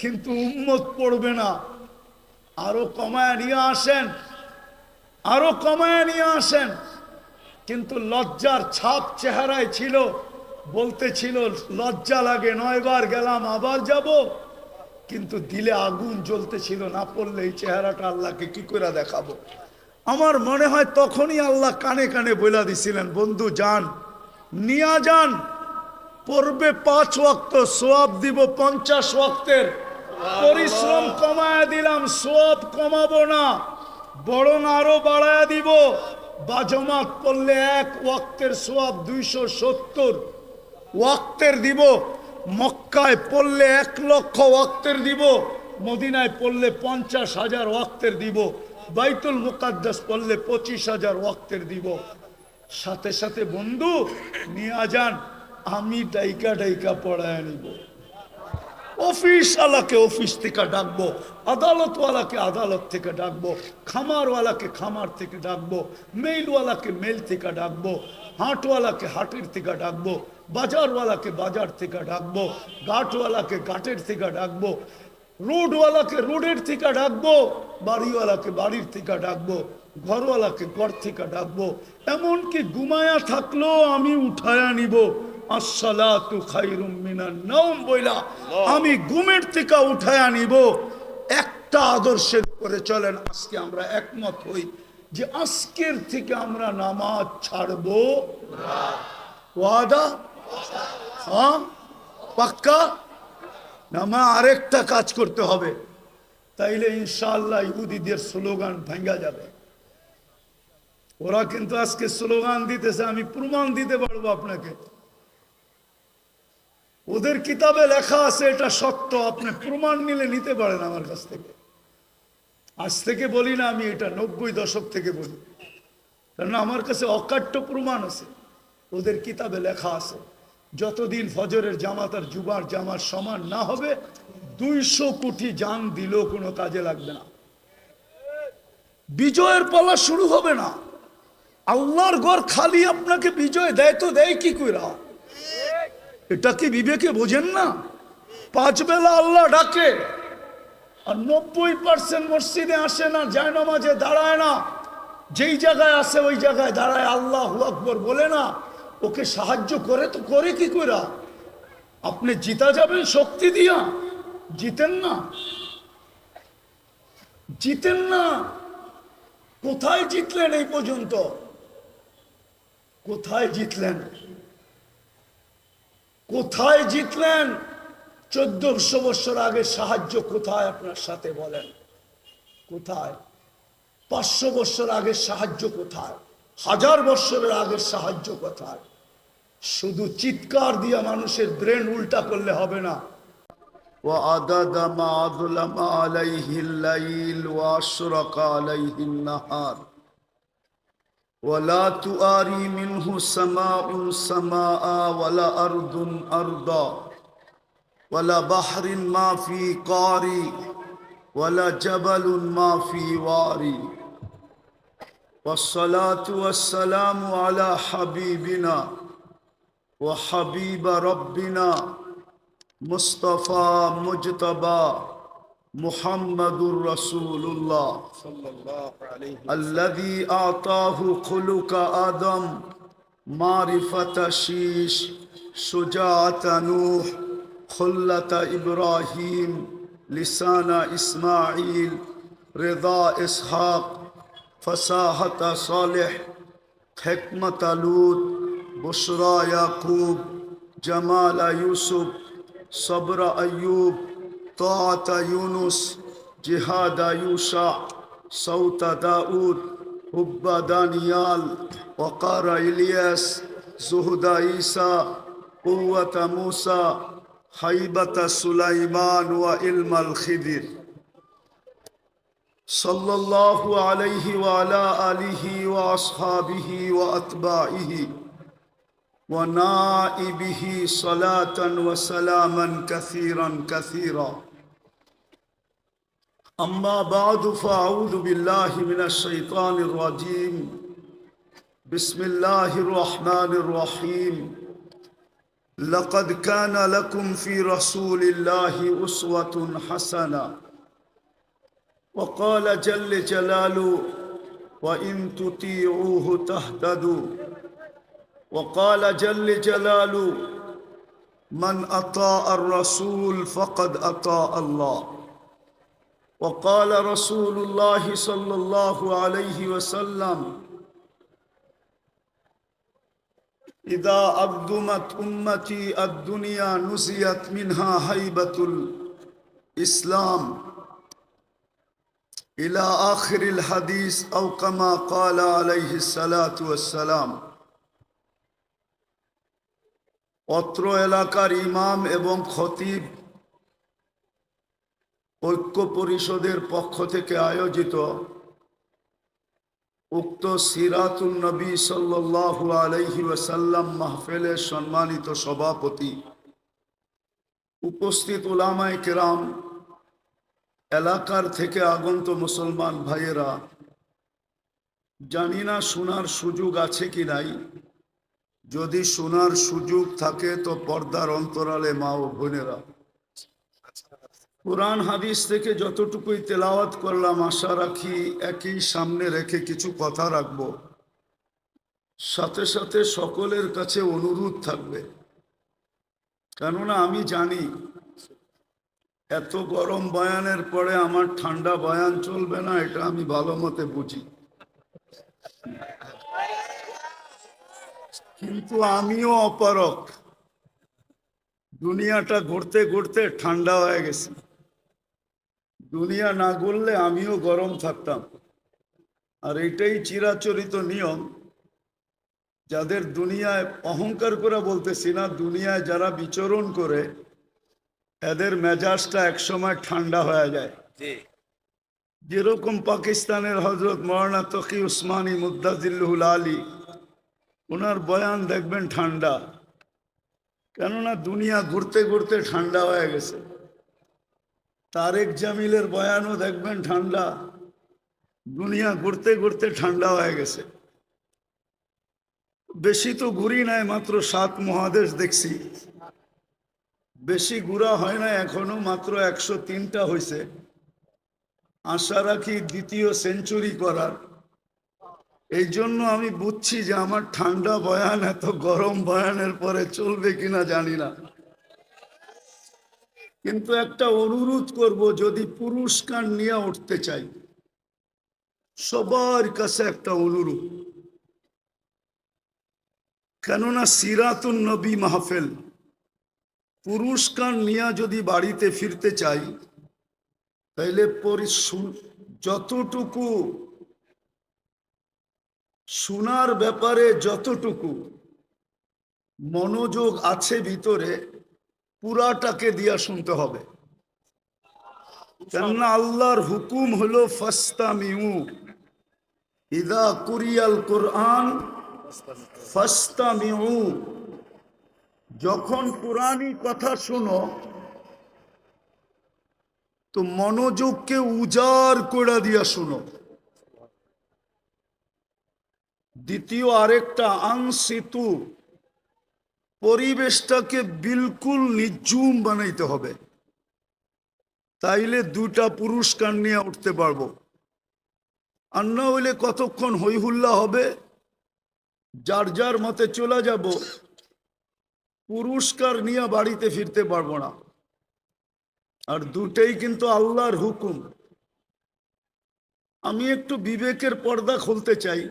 কিন্তু উম্মত পড়বে না। আরো কমায় নিয়ে আসেন, আরো কমায় নিয়ে আসেন। কিন্তু লজ্জার ছাপ চেহারায় ছিল, বলতেছিল লজ্জা লাগে, 9 বার গেলাম আবার যাব। কিন্তু দিলে আগুন জ্বলতেছিল, না পড়লে এই চেহারাটা আল্লাহকে কি করে দেখাবো। আমার মনে হয় তখনই আল্লাহ কানে কানে বইলা দিছিলেন, বন্ধু যান, নিয়া যান, পড়বে 5 ওয়াক্ত, সোয়াব দিব 50 ওয়াক্তের। পরিশ্রম কমায় দিলাম, সোয়াব কমাবো না, বরং আরো বাড়ায় দিব। বাজমাত পড়লে 1 ওয়াক্তের সোয়াব 270 ওয়াক্তের দিব। মক্কায় পড়লে 1 লক্ষ ওয়াক্তের দিব, মদিনায় পড়লে 50,000 ওয়াক্তের দিব, বাইতুল মুকাদ্দাস পড়লে 25,000 ওয়াক্তের দিব। সাথে সাথে বন্ধু নিয়ে যান, আমি ডাইকা ডাইকা পড়ায় নিব। অফিস ওয়ালাকে অফিস থেকে ডাকবো, আদালতওয়ালাকে আদালত থেকে ডাকবো, খামারওয়ালাকে খামার থেকে ডাকবো, মেইলওয়ালাকে মেইল থেকে ডাকবো, হাটওয়ালাকে হাটের থেকে ডাকবো, বাজারওয়ালাকে বাজার থেকে ডাকবো, ঘাটওয়ালাকে ঘাটের থেকে ডাকবো, রোডওয়ালাকে রোডের থেকে ডাকবো, বাড়িওয়ালাকে বাড়ির থেকে ডাকবো, ঘরওয়ালাকে ঘর থেকে ডাকবো। এমনকি ঘুমায়া থাকলেও আমি উঠায়া নিব। আসসালাতু খায়রুম মিনান নাওম বইলা আমি ঘুমের থেকে উঠায়া নিব। একটা আদর্শের করে চলেন, আজকে আমরা একমত হই যে আজকের থেকে আমরা নামাজ ছাড়বো না। ওয়াদা? হ্যাঁ, পাক্কা? নামা আরেকটা কাজ করতে হবে, তাইলে ইনশাআল্লাহ ইহুদিদের স্লোগান ভাঙ্গা যাবে। ওরা কিন্তু আজকে স্লোগান দিতেছে, আমি প্রমাণ দিতে পারবো আপনাকে। ওদের কিতাবে লেখা আছে এটা সত্য, আপনি প্রমাণ নিলে নিতে পারেন আমার কাছ থেকে। আজ থেকে বলি না আমি, এটা 90 দশক থেকে বলি, কারণ আমার কাছে অকাট্য প্রমাণ আছে। ওদের কিতাবে লেখা আছে যতদিন ফজরের জামাত আর জুমার জামাত সমান না হবে, 200 কোটি জান দিলেও কোনো কাজে লাগবে না, বিজয়ের পালা শুরু হবে না। আল্লাহর ঘর খালি আপনাকে বিজয় দেয় তো দেয় কি কইরা? এটা কি বিবেকে বোঝেন না? 5 বেলা আল্লাহ ডাকে, আর 90% মসজিদে আসে না, যায় নামাজে দাঁড়ায় না, যেই জায়গায় আসে ওই জায়গায় দাঁড়ায় আল্লাহু আকবার বলে না। ওকে সাহায্য করে তো করে কি কইরা? আপনি জিতা যাবেন শক্তি দিয়া? জিতেন না, জিতেন না। কোথায় জিতলেন এই পর্যন্ত? কোথায় জিতলেন? কোথায় জিতলেন? 1400 বছর আগে সাহায্য কোথায় আপনার সাথে বলেন? কোথায়? 500 বছর আগের সাহায্য কোথায়? 1000 বছরের আগের সাহায্য কোথায়? শুধু চিৎকার দিয়ে মানুষের ব্রেন উল্টা করলে হবে না। وعدد ما ظلم عليه الليل واشرق عليه النهار ولا تواري منه سماء سماء ولا أرض أرضا ولا بحر ما في قاري ولا جبل ما في واري والصلاة والسلام على حبيبنا وحبيب ربنا مصطفى مجتبى محمد رسول الله الذي أعطاه خلق آدم معرفة شيش شجاعة نوح خلة إبراهيم لسان إسماعيل رضا إسحاق فصاحة صالح حكمة لوط بشرى يعقوب جمال يوسف صبر أيوب طاعة يونس جهاد يوشع صوت داود حب دانيال وقار إلياس زهد عيسى قوة موسى هيبة سليمان وعلم الخضر صلى الله عليه وعلى آله وأصحابه وأتباعه ونائبه صلاة وسلاما كثيرا كثيرا أما بعد فأعوذ بالله من الشيطان الرجيم بسم الله الرحمن الرحيم لقد كان لكم في رسول الله أسوة حسنة. وقال جل جلاله وإن تطيعوه تهتدوا. وقال جل جلاله من أطاع الرسول فقد أطاع الله. وقال رسول الله صلى الله عليه وسلم إذا أقدمت أمتي الدنيا نزيت منها هيبة الإسلام إلى آخر الحديث أو كما قال عليه الصلاة والسلام. অত্র এলাকার ইমাম এবং খতিব ঐক্য পরিষদের পক্ষ থেকে আয়োজিত উক্ত সিরাতুন নবী সাল্লাল্লাহু আলাইহি ওয়াসাল্লাম মাহফিলের সম্মানিত সভাপতি, উপস্থিত উলামায়ে কেরাম, এলাকার থেকে আগন্ত মুসলমান ভাইয়েরা, জানি না শোনার সুযোগ আছে কি নাই। যদি শোনার সুযোগ থাকে তো পর্দার অন্তরালে মা ও বোনেরা, কোরআন হাদিস থেকে যতটুকুই তেলাওয়াত করলাম আশা রাখি একই সামনে রেখে কিছু কথা রাখবো। সাথে সাথে সকলের কাছে অনুরোধ থাকবে, কেননা আমি জানি এত গরম বয়ানের পরে আমার ঠান্ডা বয়ান চলবে না, এটা আমি ভালো মতে বুঝি। কিন্তু আমিও অপারক, দুনিয়াটা ঘুরতে ঘুরতে ঠান্ডা হয়ে গেছে। দুনিয়া না ঘুরলে আমিও গরম থাকতাম। আর এটাই চিরাচরিত নিয়ম। যাদের দুনিয়ায়, অহংকার করে বলতেছি না, দুনিয়ায় যারা বিচরণ করে এদের মেজাজটা একসময় ঠান্ডা হয়ে যায়। যেরকম পাকিস্তানের হজরত মৌলানা তকি উসমানী মুদ্দাজিল্লুল আলী, ওনার বয়ান দেখবেন ঠান্ডা, কেননা দুনিয়া ঘুরতে ঘুরতে ঠান্ডা হয়ে গেছে। তারেক জামিলের বয়ানও দেখবেন ঠান্ডা, দুনিয়া ঘুরতে ঘুরতে ঠান্ডা হয়ে গেছে। বেশি তো ঘুরি নাই, মাত্র 7 মহাদেশ দেখছি, বেশি ঘুরা হয় না এখনো, মাত্র 103টা হয়েছে। আশা রাখি দ্বিতীয় সেঞ্চুরি করার। এই জন্য আমি বুঝছি যে আমার ঠান্ডা বয়ান এত গরম বয়ানের পরে চলবে কিনা জানি না। কিন্তু একটা অনুরোধ করব, যদি পুরস্কার নিয়ে উঠতে চাই, সবার কাছে একটা অনুরোধ, কেননা সিরাতুন নবী মাহফিল, পুরস্কার নিয়ে যদি বাড়িতে ফিরতে চাই, তাইলে যতটুকু শোনার ব্যাপারে যতটুকু মনোযোগ আছে ভিতরে, পুরাটাকে দিয়া শুনতে হবে। কেননা আল্লাহর হুকুম হলো ফাস্তামিউ ইদা কুরিয়াল কোরআন ফাস্তামিউ। যখন কোরআনী কথা শুনো তো মনোযোগকে উজাড় করে দিয়া শুনো। দ্বিতীয় আরেকটা, আনসিতু, পরিবেশটাকে বিলকুল নিঝুম বানাইতে হবে, তাইলে 2টা পুরস্কার নিয়ে উঠতে পারবো। আর না হইলে কতক্ষণ হইহুল্লা হবে, যার যার মতে চলে যাব, পুরস্কার নিয়ে বাড়িতে ফিরতে পারবো না। আর দুটেই কিন্তু আল্লাহর হুকুম। আমি একটু বিবেকের পর্দা খুলতে চাই।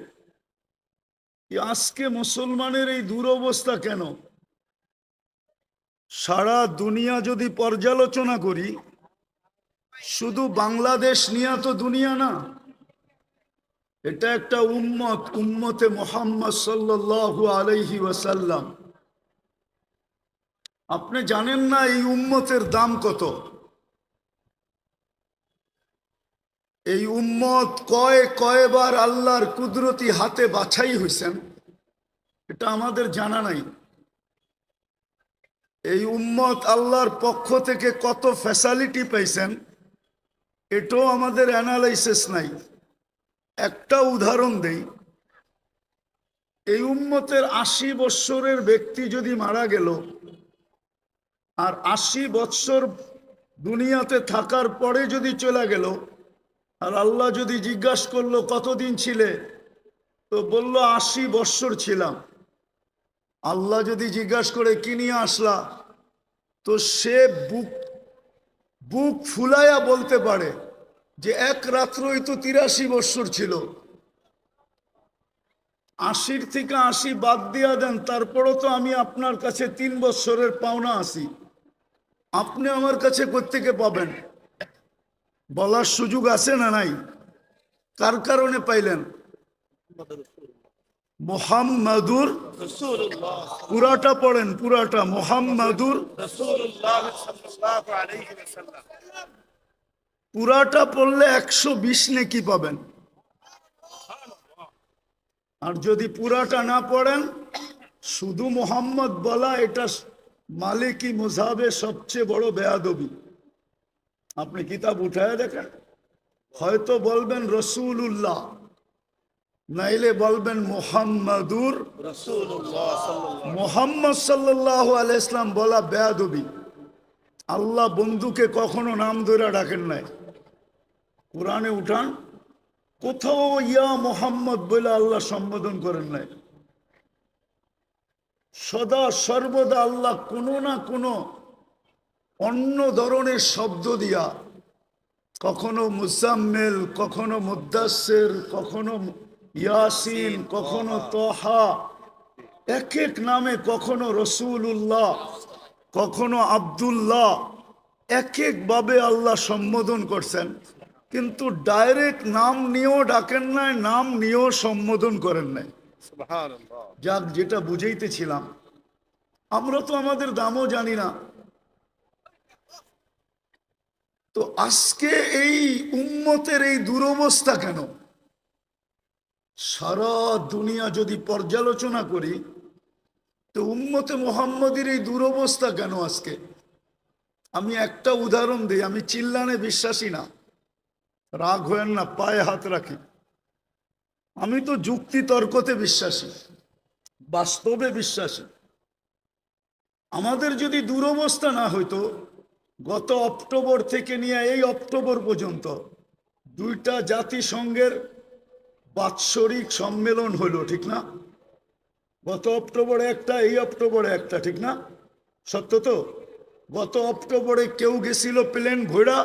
আজকে মুসলমানের এই দুরবস্থা কেন? সারা দুনিয়া যদি পর্যালোচনা করি, শুধু বাংলাদেশ নিয়ে তো দুনিয়া না, এটা একটা উম্মত, উম্মতে মুহাম্মদ সাল্লাল্লাহু আলাইহি ওয়াসাল্লাম। আপনি জানেন না এই উম্মতের দাম কত? এই উম্মত কয়বার আল্লাহর কুদরতি হাতে বাছাই হয়েছেন, এটা আমাদের জানা নাই। এই উম্মত আল্লাহর পক্ষ থেকে কত ফ্যাসিলিটি পাইছেন, এটাও আমাদের অ্যানালাইসিস নাই। একটা উদাহরণ দেই, এই উম্মতের 80 বৎসরের ব্যক্তি যদি মারা গেল, আর 80 বৎসর দুনিয়াতে থাকার পরে যদি চলে গেল, আর আল্লাহ যদি জিজ্ঞাসা করলো কতদিন ছিলে, তো বলল 80 বৎসর ছিলাম। আল্লাহ যদি জিজ্ঞাসা করে কি নিয়ে আসলা, তো সে বুক বুক ফুলাইয়া বলতে পারে যে এক রাত্রই তো 83 বৎসর ছিল। 80 থেকে 80 বাদ দিয়া দেন, তারপরও তো আমি আপনার কাছে 3 বৎসরের পাওনা আছি। আপনি আমার কাছে কোত্থেকে পাবেন? বলার সুযোগ আছে না নাই? কার কারণে পাইলেন? মুহাম্মাদুর রাসূলুল্লাহ। পুরাটা পড়েন, পুরাটা মুহাম্মাদুর রাসূলুল্লাহ সাল্লাল্লাহু আলাইহি ওয়াসাল্লাম। পুরাটা পড়লে 120 নেকি পাবেন। আর যদি পুরাটা না পড়েন, শুধু মোহাম্মদ বলা, এটা মালিকি মুযহাবে সবচেয়ে বড় বেয়াদবি। আপনি কিতাব উঠায় দেখেন, হয়তো বলবেন রসুল্লাহ, নাইলে বলবেন মুহাম্মাদুর রাসূলুল্লাহ সাল্লাল্লাহু। মুহাম্মদ সাল্লাল্লাহু আলাইহি ওয়াসাল্লাম বলা বেয়াদবি। আল্লাহ বন্ধুকে কখনো নাম ধরে ডাকেন নাই। কোরআনে উঠান, কোথাও ইয়া মোহাম্মদ বলে আল্লাহ সম্বোধন করেন নাই। সদা সর্বদা আল্লাহ কোনো না কোনো অন্য ধরনের শব্দ দিয়া, কখনো মুজাম্মিল, কখনো মুদ্দাসসির, কখনো ইয়াসিন, কখনো তহা, এক এক নামে, কখনো রসুল্লাহ, কখনো আব্দুল্লাহ, এক এক ভাবে আল্লাহ সম্বোধন করছেন। কিন্তু ডাইরেক্ট নাম নিয়েও ডাকেন নাই, নাম নিয়েও সম্বোধন করেন নাই। সুবহানাল্লাহ। যাক, যেটা বুঝাইতেছিলাম, আমরা তো আমাদের দামও জানি না। তো আজকে এই উম্মতের এই দুরবস্থা কেন? সারা দুনিয়া যদি পর্যালোচনা করি, তো উম্মতে মুহাম্মদের এই দুরবস্থা কেন আজকে? আমি একটা উদাহরণ দিই। আমি চিল্লানে বিশ্বাসী না, রাগ হয়েন না, পায়ে হাত রাখি। আমি তো যুক্তি তর্কতে বিশ্বাসী, বাস্তবে বিশ্বাসী। আমাদের যদি দুরবস্থা না হইতো, গত অক্টোবর থেকে নিয়ে এই অক্টোবর পর্যন্ত 2টা জাতিসংঘের বাৎসরিক সম্মেলন হলো, ঠিক না? গত অক্টোবরে একটা, এই অক্টোবরে একটা, ঠিক না? সত্য তো? গত অক্টোবরে কেউ গেছিল প্লেন ঘোড়া,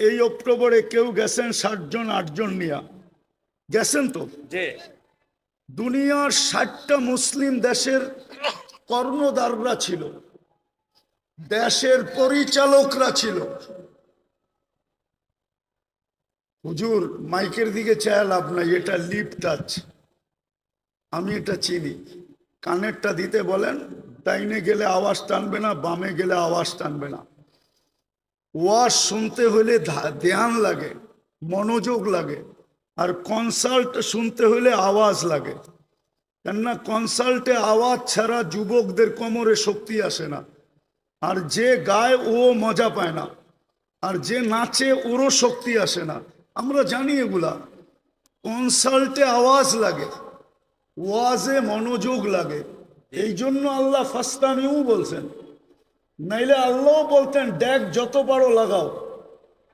এই অক্টোবরে কেউ গেছেন 60 জন 8 জন নিয়ে গেছেন। তো দুনিয়ার 60টা মুসলিম দেশের কর্ণধাররা ছিল, দেশের পরিচালকরা ছিল। হুজুর, মাইকের দিকে চায় লাভ নাই, এটা লিপ টাচ, আমি এটা চিনি। কানেরটা দিতে বলেন, ডাইনে গেলে আওয়াজ টানবে না, বামে গেলে আওয়াজ টানবে না। ওয়াজ শুনতে হলে ধ্যান লাগে, মনোযোগ লাগে। আর কনসাল্ট শুনতে হলে আওয়াজ লাগে। কেননা কনসাল্টে আওয়াজ ছাড়া যুবকদের কোমরে শক্তি আসে না। আর যে গায় ও মজা পায় না, আর যে নাচে ওরও শক্তি আসে না। আমরা জানি এগুলা। কনসাল্টে আওয়াজ লাগে, ওয়াজে মনোযোগ লাগে। এই জন্য আল্লাহ ফাস্তামিউ বলছেন, নাইলে আল্লাহ বলতেন ড্যাগ যত পারো লাগাও।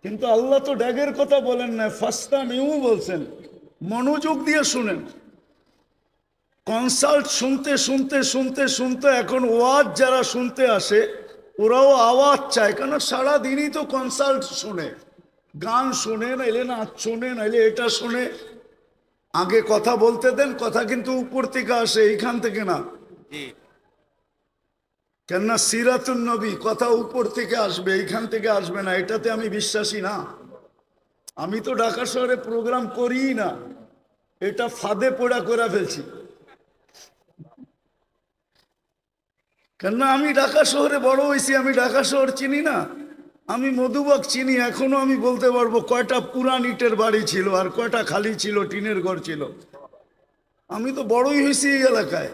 কিন্তু আল্লাহ তো ড্যাগের কথা বলেন না, ফাস্তামিউ বলছেন, মনোযোগ দিয়ে শুনেন। কনসাল্ট শুনতে শুনতে শুনতে শুনতে এখন ওয়াজ যারা শুনতে আসে, ওরাও আওয়াজ চায়। কেন? সারাদিনই তো কনসাল্ট শুনে, গান শুনে, নাইলে নাচ শুনে, নাইলে এটা শুনে। আগে কথা বলতে দেন, কথা কিন্তু উপর থেকে আসে, এইখান থেকে না। কেননা সিরাতুন নবী, কথা উপর থেকে আসবে, এইখান থেকে আসবে না। এটাতে আমি বিশ্বাসী না। আমি তো ঢাকা শহরে প্রোগ্রাম করিই না, এটা ফাঁদে পোড়া করে ফেলছি। কেননা আমি ঢাকা শহরে বড় হয়েছি, আমি ঢাকা শহর চিনি না। আমি মধুবাগ চিনি, এখনো আমি বলতে পারবো কয়টা পুরান ইটের বাড়ি ছিল আর কয়টা খালি ছিল, টিনের ঘর ছিল। আমি তো বড়ই হয়েছি এই এলাকায়।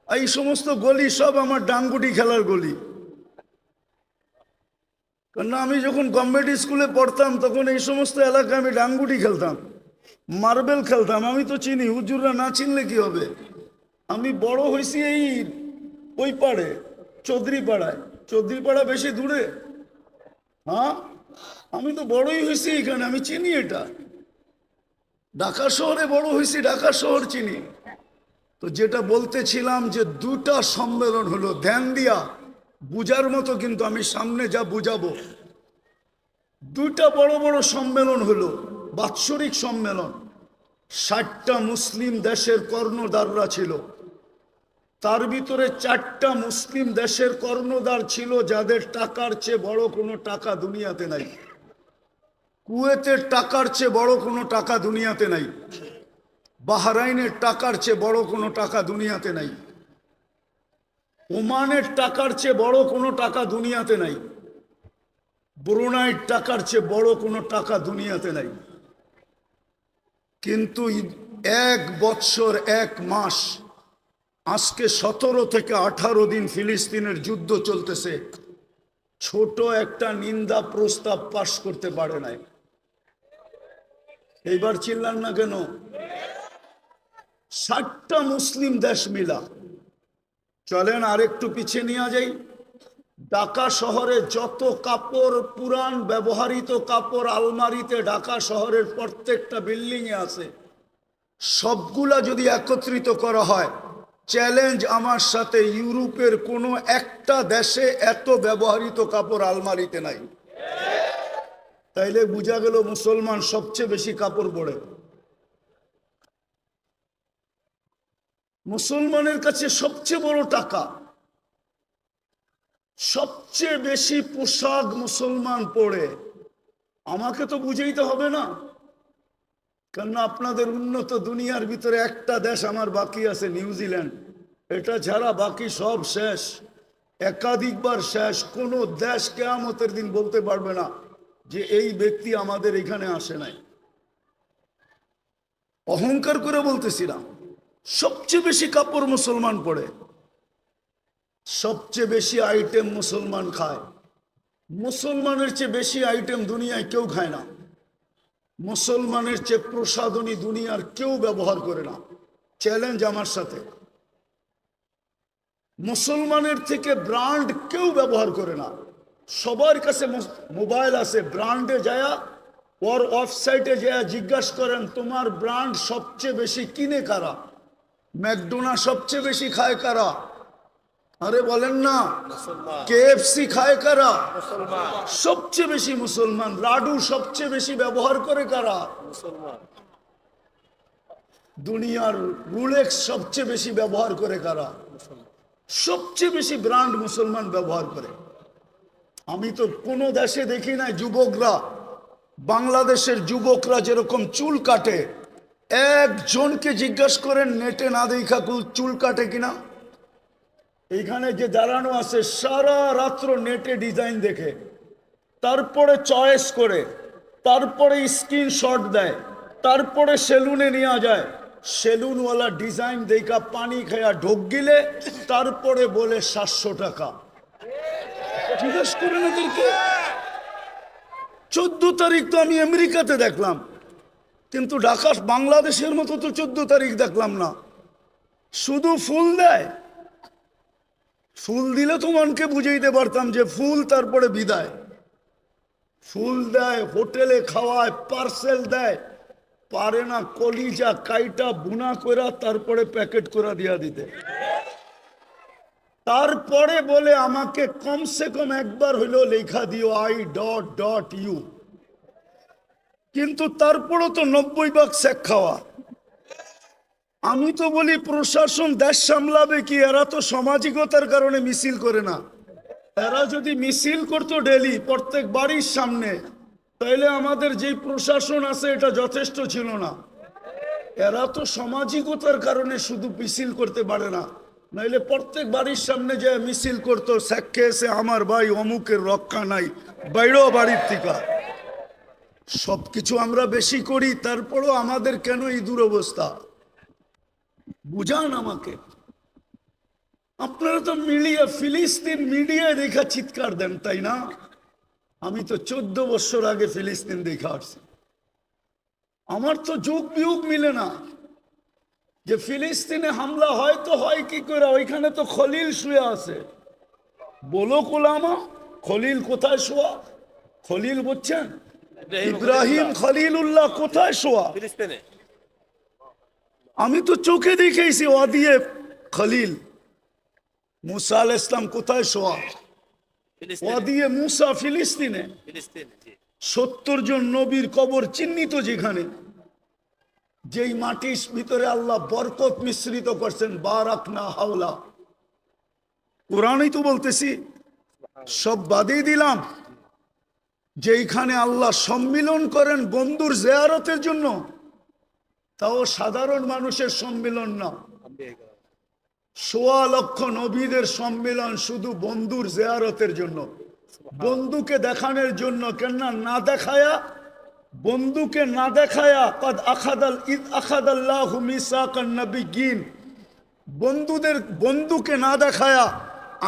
এই সমস্ত গলি সব আমার ডাঙ্গুটি খেলার গলি। কেননা আমি যখন গভর্নমেন্ট স্কুলে পড়তাম, তখন এই সমস্ত এলাকায় আমি ডাঙ্গুটি খেলতাম, মার্বেল খেলতাম। আমি তো চিনি, হুজুররা না চিনলে কি হবে। আমি বড় হয়েছি এই ওই পাড়ে, চৌধুরী পাড়ায়। চৌধুরীপাড়া বেশি দূরে? হ্যাঁ, আমি তো বড়ই হয়েছি এখানে, আমি চিনি এটা। ঢাকা শহরে বড় হয়েছি, ঢাকা শহর চিনি। তো যেটা বলতেছিলাম যে দুটা সম্মেলন হলো, ধ্যান দিয়া বুঝার মতো, কিন্তু আমি সামনে যা বুঝাবো। দুইটা বড় বড় সম্মেলন হলো, বাৎসরিক সম্মেলন। 60টা মুসলিম দেশের কর্ণধাররা ছিল। তার ভিতরে 4টা মুসলিম দেশের কর্ণধার ছিল যাদের টাকার চেয়ে বড় কোনো টাকা দুনিয়াতে নাই। কুয়েতের টাকার চেয়ে বড় কোনো টাকা দুনিয়াতে নাই। বাহরাইনের টাকার চেয়ে বড় কোনো টাকা দুনিয়াতে নাই। ওমানের টাকার চেয়ে বড় কোনো টাকা দুনিয়াতে নাই। ব্রুনাইয়ের টাকার চেয়ে বড় কোনো টাকা দুনিয়াতে নাই। কিন্তু 1 বৎসর 1 মাস, আজকে 17 থেকে 18 দিন ফিলিস্তিনের যুদ্ধ চলতেছে, ছোট একটা নিন্দা প্রস্তাব পাশ করতে পারে নাই। এইবার চিল্লান না কেন? 60টা মুসলিম দেশ মিলা। চলেন আরেকটু পিছিয়ে নিয়ে যাই। ঢাকা শহরে যত কাপড়, পুরান ব্যবহৃত কাপড় আলমারিতে ঢাকা শহরের প্রত্যেকটা বিল্ডিং এ আছে, সবগুলা যদি একত্রিত করা হয়, চ্যালেঞ্জ আমার সাথে, ইউরোপের কোনো একটা দেশে এত ব্যবহৃত কাপড় আলমারিতে নাই। তাইলে বোঝা গেল মুসলমান সবচেয়ে বেশি কাপড় পরে। মুসলমানের কাছে সবচেয়ে বড় টাকা, সবচেয়ে বেশি পোশাক মুসলমান পরে। আমাকে তো বুঝাইতে হবে না, কেননা আপনাদের উন্নত দুনিয়ার ভিতরে একটা দেশ আমার বাকি আছে, নিউজিল্যান্ড। এটা ছাড়া বাকি সব শেষ, একাধিকবার শেষ। কোনো দেশ কিয়ামতের দিন বলতে পারবে না যে এই ব্যক্তি আমাদের এখানে আসে নাই। অহংকার করে বলতেছিলাম, সবচেয়ে বেশি কাপড় মুসলমান পরে, সবচেয়ে বেশি আইটেম মুসলমান খায়। মুসলমানের চেয়ে বেশি আইটেম দুনিয়ায় কেউ খায় না। মুসলমানের চেয়ে প্রসাধনী দুনিয়ার কেউ ব্যবহার করে না। চ্যালেঞ্জ আমার সাথে। মুসলমানের থেকে ব্র্যান্ড কেউ ব্যবহার করে না। সবার কাছে মোবাইল আছে, ব্র্যান্ডে যায়া ওর ওয়েবসাইটে যায়া জিজ্ঞাসা করেন তোমার ব্র্যান্ড সবচেয়ে বেশি কিনে কারা, ম্যাকডোনাল্ড সবচেয়ে বেশি খায় কারা, আরে বলেন না, কেএফসি খায় কারা, সবচেয়ে বেশি মুসলমান। লাডু সবচেয়ে বেশি ব্যবহার করে কারা, দুনিয়ার রোলেক্স সবচেয়ে বেশি ব্যবহার করে কারা, সবচেয়ে বেশি ব্র্যান্ড মুসলমান ব্যবহার করে। আমি তো কোনো দেশে দেখি না যুবকরা, বাংলাদেশের যুবকরা যেরকম চুল কাটে, একজনকে জিজ্ঞাসা করেন নেটে না দেখা চুল কাটে কিনা। এইখানে যে দাঁড়ানো আছে সারা রাত্র নেটে ডিজাইন দেখে, তারপরে চয়েস করে, তারপরে স্ক্রিনশট দেয়, তারপরে সেলুনে নিয়ে যায়। সেলুনওয়ালা ডিজাইন দেখা পানি খায়া ঢোক গিলে তারপরে বলে 700 টাকা। জিজ্ঞেস করেন এদেরকে। 14 তারিখ তো আমি আমেরিকাতে দেখলাম, কিন্তু ঢাকা বাংলাদেশের মতো তো 14 তারিখ দেখলাম না। শুধু ফুল দেয়। ফুল দিলে তো মনকে বুঝাইতে পারতাম যে ফুল, তারপরে বিদায়। ফুল দেয়, হোটেলে খাওয়ায়, পার্সেল দেয়, পারে না কলিজা কাইটা বুনা করা তারপরে প্যাকেট করে দিয়া দিতে। তারপরে বলে আমাকে কমসে কম একবার হইলেও লেখা দিও I.U। কিন্তু তারপরও তো 90 ভাগ শেখ খাওয়া। আমি তো বলি প্রশাসন দেশ সামলাবে কি? এরা তো সামাজিকতার কারণে মিছিল করে না। এরা যদি মিছিল করতো ডেলি প্রত্যেক বাড়ির সামনে, তাইলে আমাদের যে প্রশাসন আছে এটা যথেষ্ট ছিল না। এরা তো সামাজিকতার কারণে শুধু মিছিল করতে পারে না, নাইলে প্রত্যেক বাড়ির সামনে যে মিছিল করতো, শেখে এসে আমার ভাই অমুকের রক্ষা নাই, বাইরেও বাড়ির থেকে। সবকিছু আমরা বেশি করি, তারপরও আমাদের কেন এই দুরবস্থা? বুঝান আমাকে। আপনারা তো মিডিয়া, ফিলিস্তিন মিডিয়ায় দেখা চিৎকার দেন, তাই না? আমি তো 14 বছর আগে ফিলিস্তিন দেখা আসছি। আমার তো যুগ বিয়োগ মিলে না যে ফিলিস্তিনে হামলা হয় তো হয় কি করে, ওইখানে তো খলিল শুয়ে আছে। বলো কোলামা, খলিল কোথায় শোয়া? খলিল বুঝছেন? ইব্রাহিম খলিলুল্লাহ কোথায় শোয়া? ফিলিস্তিনে। আমি তো চোখে দেখেছি ওয়াদিয়ে খলিল। মুসা আলাইহিস সালাম কোথায় শোয়া? ফিলিস্তিনে। ওয়াদিয়ে মুসা ফিলিস্তিনে। ফিলিস্তিনে, জি। 70 জন নবীর কবর চিহ্নিত যেখানে, যেই মাটির ভিতরে আল্লাহ বরকত মিশ্রিত করছেন, বারাকনা হাওলা। কোরআনই তো বলতেছি, সব বাদই দিলাম। যেইখানে আল্লাহ সম্মিলন করেন বন্ধুর জিয়ারতের জন্য, তাও সাধারণ মানুষের সম্মিলন না, 1.25 লক্ষ নবীদের সম্মিলন শুধু বন্ধুর জিয়ারতের জন্য, বন্ধুকে দেখানোর জন্য। কেননা না দেখায়া, বন্ধুকে না দেখায়া, কদ আখাদাল ইদ আখাদাল্লাহু মিসাকান নবিয়্যিন, বন্ধুকে না দেখায়া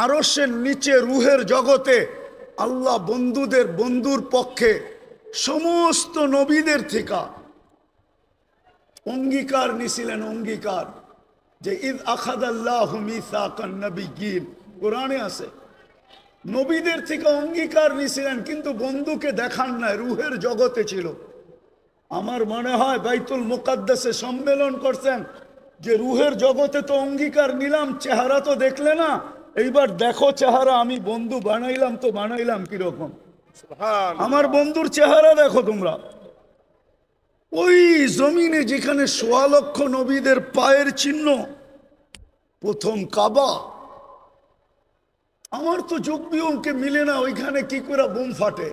আরশের নিচে রুহের জগতে আল্লাহ বন্ধুর পক্ষে সমস্ত নবীদের থেকে অঙ্গীকার নিছিলেন। অঙ্গীকার যে ইদ আখাদাল্লাহু মিসাকান নবিয়্যিন, কোরআনে আছে। নবীদের থেকে অঙ্গীকার নিছিলেন, কিন্তু বন্ধুকে দেখান নাই, রুহের জগতে ছিল। আমার মনে হয় বাইতুল মুকাদ্দাসে সম্মেলন করছেন, যে রুহের জগতে তো অঙ্গীকার নিলাম, চেহারা তো দেখলে না, এইবার দেখো চেহারা, আমি বন্ধু বানাইলাম তো বানাইলাম কিরকম, আমার বন্ধুর চেহারা দেখো তোমরা। ওই জমিনে যেখানে 1.25 লক্ষ নবীদের পায়ের চিহ্ন, প্রথম কাবা। আমার তো যোগ বিয়োগকে মিলে না, ওইখানে কি করে বোম ফাটে,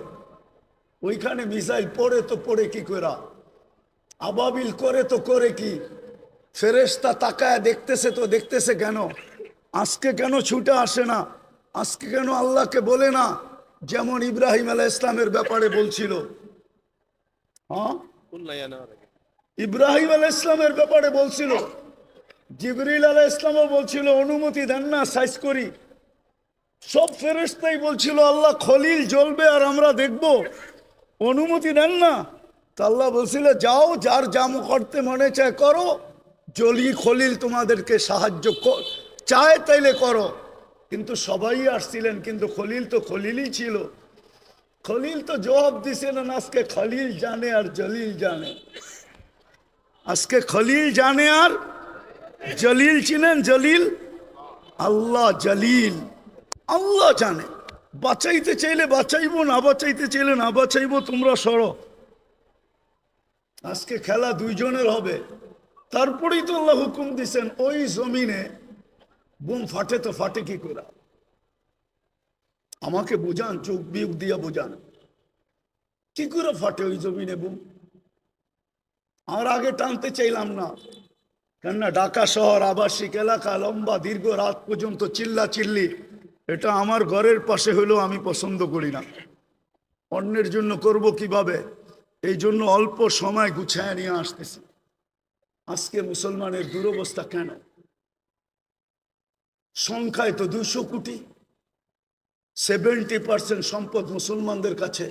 ওইখানে মিসাইল পড়ে তো পড়ে কি করে, আবাবিল করে তো করে কি, ফেরেশতা তাকায় দেখতেছে তো দেখতেছে কেন, আজকে কেন ছুটে আসে না, আজকে কেন আল্লাহকে বলে না, যেমন ইব্রাহিম আলাইহিস সালামের ব্যাপারে বলছিল। হ্যাঁ, ইব্রাহিম আলাইহিস সালামের ব্যাপারে বলছিল, জিবরিল আলাইহিস সালামও বলছিল অনুমতি দেন না সাইজ করি। সব ফেরেশতাই বলছিল আল্লাহ খলিল জ্বলবে আর আমরা দেখব, অনুমতি দেন না। তা আল্লাহ বলছিল যাও, যার জাম করতে মনে চায় করো, জলি খলিল তোমাদেরকে সাহায্য চায় তাইলে করো। কিন্তু সবাই আসছিলেন, কিন্তু খলিল তো খলিলই ছিল। খলিল তো জবাব দিছিলেন, আজকে খলিল জানে আর জলিল জানে। আজকে খলিল জানে আর জলিল চিনেন। জলিল আল্লাহ, জলিল আল্লাহ জানে। বাঁচাইতে চাইলে বাঁচাইবো, না বাঁচাইতে চাইলে না বাঁচাইবো, তোমরা সরো। আজকে খেলা দুইজনের হবে। তারপরেই তো আল্লাহ হুকুম দিছেন, ওই জমিনে বুম ফাটে তো ফাটে কি করে, আমাকে বুঝান, চোখ বিয়োগ দিয়া বুঝান, কি করে ফাটে ওই জমিনে বুম। আর আগে টানতে চাইলাম না, কেননা ঢাকা শহর আবাসিক এলাকা, লম্বা দীর্ঘ রাত পর্যন্ত চিল্লা চিল্লি, এটা আমার ঘরের পাশে হলেও আমি পছন্দ করি না। অন্যের জন্য করব কিভাবে, এই জন্য অল্প সময় গুছায় নিয়ে আসতেছি। আজকে মুসলমানের দুরবস্থা কেন? সংখ্যায় তো 200 কোটি, 70% সম্পদ মুসলমানদের কাছে।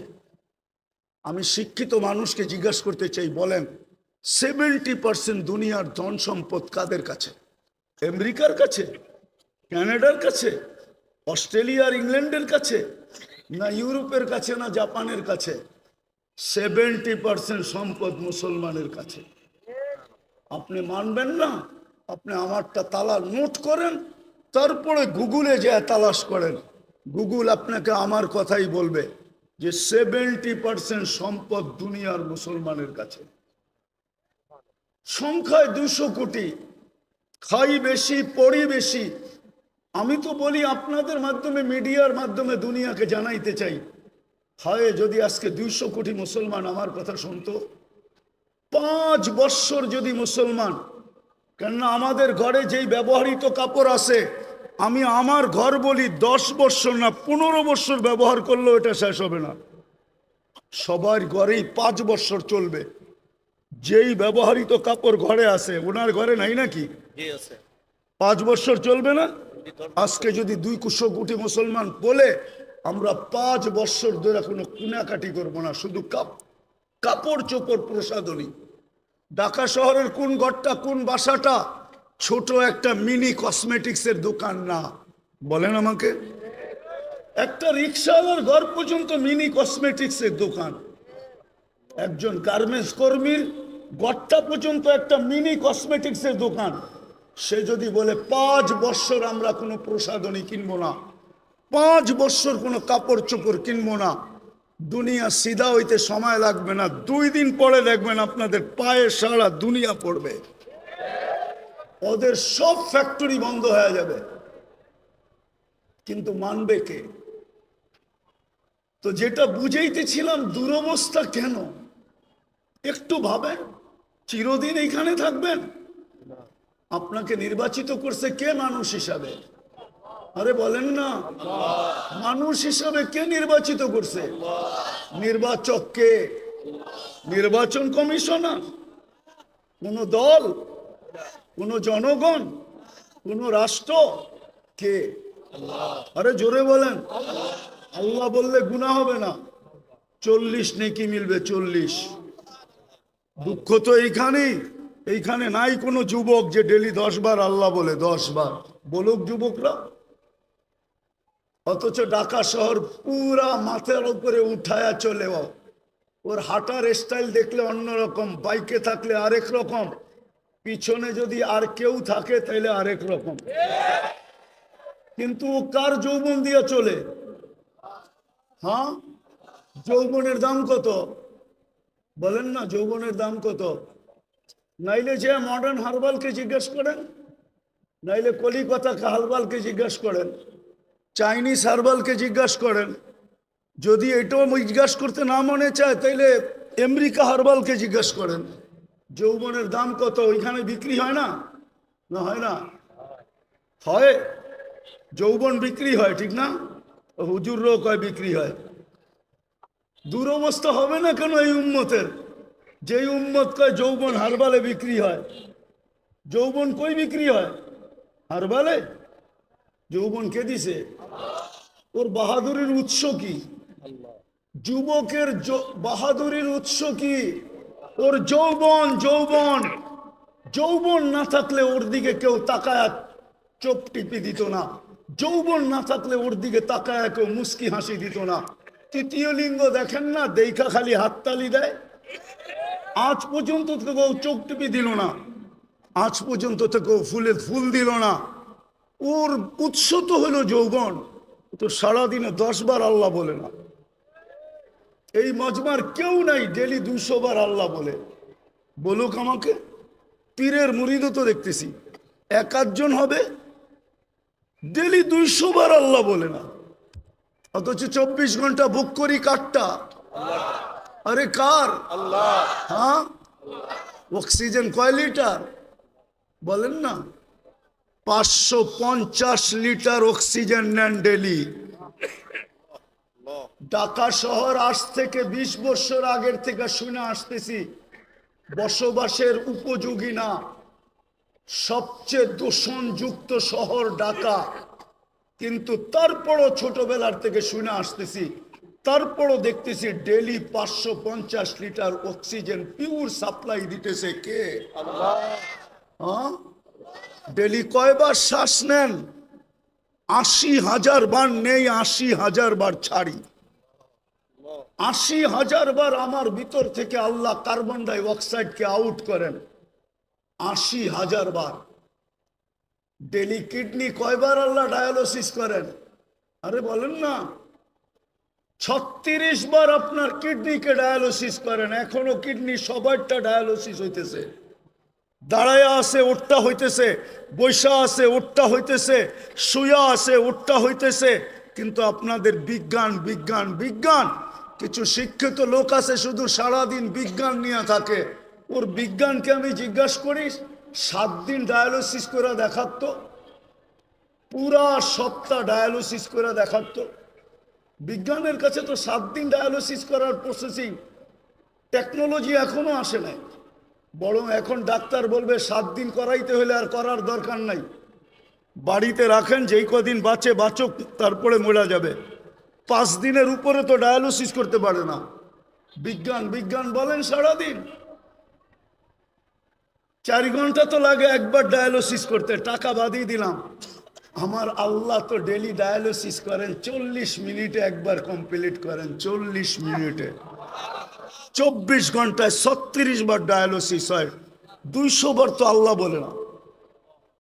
আমি শিক্ষিত মানুষকে জিজ্ঞাসা করতে চাই, বলেন 70% দুনিয়ার ধন সম্পদ কাদের কাছে? আমেরিকার কাছে, কানাডার কাছে, অস্ট্রেলিয়ার ইংল্যান্ডের কাছে, না ইউরোপের কাছে, না জাপানের কাছে? 70% সম্পদ মুসলমানের কাছে। আপনি মানবেন না? আপনি আমারটা তালা নোট করেন, তারপরে গুগলে যে তালাশ করেন, গুগল আপনাকে আমার কথাই বলবে যে 70% সম্পদ দুনিয়ার মুসলমানের কাছে। সংখ্যায় 200 কোটি, খাই বেশি, পড়ি বেশি। আমি তো বলি আপনাদের মাধ্যমে, মিডিয়ার মাধ্যমে দুনিয়াকে জানাইতে চাই, হায় যদি আজকে 200 কোটি মুসলমান আমার কথা শুনতো। 5 বৎসর যদি মুসলমান, কেননা আমাদের ঘরে যেই ব্যবহৃত কাপড় আছে, আমি আমার ঘর বলি 10 বৎসর না 15 বৎসর ব্যবহার করলেও এটা শেষ হবে না। সবার ঘরেই 5 বৎসর চলবে। যেই ব্যবহৃত কাপড় ঘরে আছে, ওনার ঘরে নাই নাকি? 5 বৎসর চলবে না? আজকে যদি 200 কোটি মুসলমান বলে, আমরা 5 বৎসর ধরে কোনো কেনাকাটি করবো না, শুধু কাপড় চোপড় প্রসাধনী। ঢাকা শহরের কোন ঘরটা, কোন বাসাটা ছোট একটা মিনি কসমেটিক্সের দোকান না? বলেন আমাকে। একটা রিক্সাওয়ালার ঘর পর্যন্ত মিনি কসমেটিক্সের দোকান, একজন গার্মেন্টস কর্মীর ঘরটা পর্যন্ত একটা মিনি কসমেটিক্সের দোকান। সে যদি বলে 5 বৎসর আমরা কোনো প্রসাধনী কিনবো না, 5 বৎসর কোনো কাপড় চোপড় কিনবো না, দুনিয়া সিধা হইতে সময় লাগবে না, 2 দিন পরে দেখবেন আপনাদের পায়ে সারা দুনিয়া পড়বে, ওদের সব ফ্যাক্টরি বন্ধ হয়ে যাবে। কিন্তু মানবে কে? তো যেটা বুঝাইতেছিলাম, দুরবস্থা কেন একটু ভাবেন। চিরদিন এইখানে থাকবেন? আপনাকে নির্বাচিত করছে কে মানুষ হিসাবে? আরে বলেন না, মানুষ হিসাবে কে নির্বাচিত করছে? নির্বাচক কে? নির্বাচন কমিশনার? কোন দল? কোন জনগণ? কোন রাষ্ট্র? কে? আরে জোরে বলেন। আল্লাহ বললে গুনাহ হবে না, 40 নেকি মিলবে, 40। দুঃখ তো এইখানে নাই কোনো যুবক যে ডেলি 10 বার আল্লাহ বলে, 10 বার বলুক যুবকরা। অথচ ঢাকা শহর পুরা মাথার উপরে উঠায়া চলে, ওর হাঁটার স্টাইল দেখলে অন্যরকম, বাইকে থাকলে আরেক রকম, পিছনে যদি আর কেউ থাকে তাইলে আরেক রকম। কিন্তু ও কার যৌবন দিয়ে চলে? হ্যাঁ, যৌবনের দাম কত বলেন না? যৌবনের দাম কত? নাইলে যে মডার্ন হারবালকে জিজ্ঞেস করেন, নাইলে কলিকাতা হারবালকে জিজ্ঞেস করেন, চাইনিজ হারবালকে জিজ্ঞাসা করেন। যদি এটাও জিজ্ঞাসা করতে না মনে চায় তাইলে আমেরিকা হারবালকে জিজ্ঞাসা করেন যৌবনের দাম কত। ওইখানে বিক্রি হয় না? না হয় না? হয়, যৌবন বিক্রি হয়, ঠিক না? হুজুররাও কয় বিক্রি হয়। দুরবস্থা হবে না কেন এই উম্মতের? যেই উম্মত কয় যৌবন হারবালে বিক্রি হয়, যৌবন কই বিক্রি হয়? হারবালে। যৌবন কে দিছে? ওর বাহাদুরির উৎস কি? যুবকের বাহাদুরির উৎস কি? ওর যৌবন। যৌবন যৌবন না থাকলে ওর দিকে কেউ তাকায় চোখ টিপি দিত না, যৌবন না থাকলে ওর দিকে তাকায় কেউ মুস্কি হাসি দিত না। তৃতীয় লিঙ্গ দেখেন না, দেখা খালি হাততালি দেয়। আজ পর্যন্ত তো কেউ চোখ টিপি দিল না, আজ পর্যন্ত তো কেউ ফুলে ফুল দিল না। ওর উৎস তো হলো যৌবন। তো সারাদিনে 10 বার আল্লাহ বলে না। এই মজমার কেউ নাই ডেলি 200 বার আল্লাহ বলে। বলুক আমাকে, পীরের মুরিদও তো দেখতেছি 1-8 হবে ডেলি 200 বার আল্লাহ বলে না, অথচ 24 ঘন্টা বুক করি কারটা? আরে কার? আল্লাহ। হ্যাঁ, অক্সিজেন কয় লিটার বলেন না? 550 লিটার অক্সিজেন নেন ডেলি। ঢাকা শহর আজ থেকে 20 বছর আগের থেকে শুনে আসতেছি বসবাসের উপযোগী না, সবচেয়ে দূষণযুক্ত শহর ঢাকা। কিন্তু তারপরও ছোটবেলার থেকে শুনে আসতেছি, তারপরও দেখতেছি daily 550 litre oxygen pure supply দিতেছে কে? আল্লাহ। হ্যাঁ, ডেলি কয়বার শ্বাস নেন? 80,000 বার নেই, 80,000 বার ছাড়ি। 80,000 বার আমার ভিতর থেকে আল্লাহ কার্বন ডাই অক্সাইডকে আউট করেন, 80,000 বার। ডেলি কিডনি কয়বার আল্লাহ ডায়ালিসিস করেন? আরে বলেন না, 36 বার আপনার কিডনিকে ডায়ালিসিস করেন। এখনো কিডনি সবারটা ডায়ালিসিস হইতেছে। দাঁড়ায়া আছে ওটটা হইতেছে, বৈশা আছে ওটটা হইতেছে, শুয়া আছে ওটটা হইতেছে। কিন্তু আপনাদের বিজ্ঞান বিজ্ঞান বিজ্ঞান। কিছু শিক্ষিত লোক আছে শুধু সারাদিন বিজ্ঞান নিয়ে থাকে। ওর বিজ্ঞানকে আমি জিজ্ঞাসা করি, 7 দিন ডায়ালিসিস করে দেখাতো, পুরা সপ্তাহ ডায়ালিসিস করে দেখাতো। বিজ্ঞানের কাছে তো 7 দিন ডায়ালিসিস করার প্রসেসিং টেকনোলজি এখনো আসে নাই। বরং এখন ডাক্তার বলবে 7 দিন করাইতে হলে আর করার দরকার নাই, বাড়িতে রাখেন, যেই কদিন বাঁচে বাঁচুক, তারপরে মরা যাবে। 5 দিনের উপরে তো ডায়ালিসিস করতে পারে না। বিজ্ঞান বিজ্ঞান বলেন সারাদিন। 4 ঘন্টা তো লাগে একবার ডায়ালিসিস করতে, টাকা বাদিয়ে দিলাম। আমার আল্লাহ তো ডেলি ডায়ালিসিস করেন, 40 মিনিটে একবার কমপ্লিট করেন, 40 মিনিটে। 24 ঘন্টায় 36 বার ডায়ালিসিস হয়, 200 বার তো আল্লাহ বলে না।